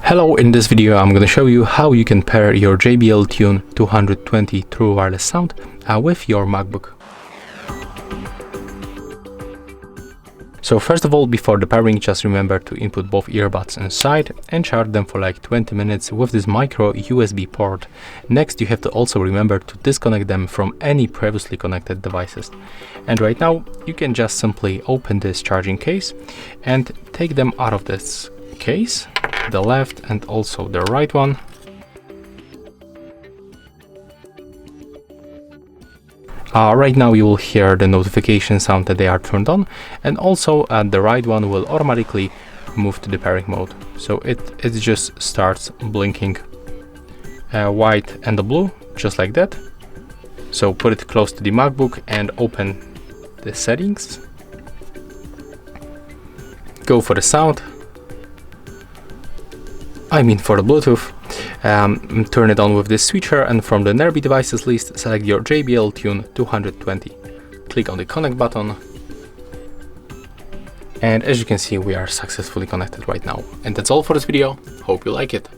Hello, in this video I'm going to show you how you can pair your JBL Tune 220 True Wireless sound with your MacBook. So first of all, before the pairing, just remember to input both earbuds inside and charge them for like 20 minutes with this micro USB port. Next, you have to also remember to disconnect them from any previously connected devices. And right now, you can just simply open this charging case and take them out of this case, the left and also the right one. Right now you will hear the notification sound that they are turned on, and also the right one will automatically move to the pairing mode. So it just starts blinking white and the blue, just like that. So put it close to the MacBook and open the settings. Go for the sound. For the Bluetooth. Turn it on with this switcher, and from the nearby devices list, select your JBL Tune 220. Click on the connect button. And as you can see, we are successfully connected right now. And that's all for this video. Hope you like it.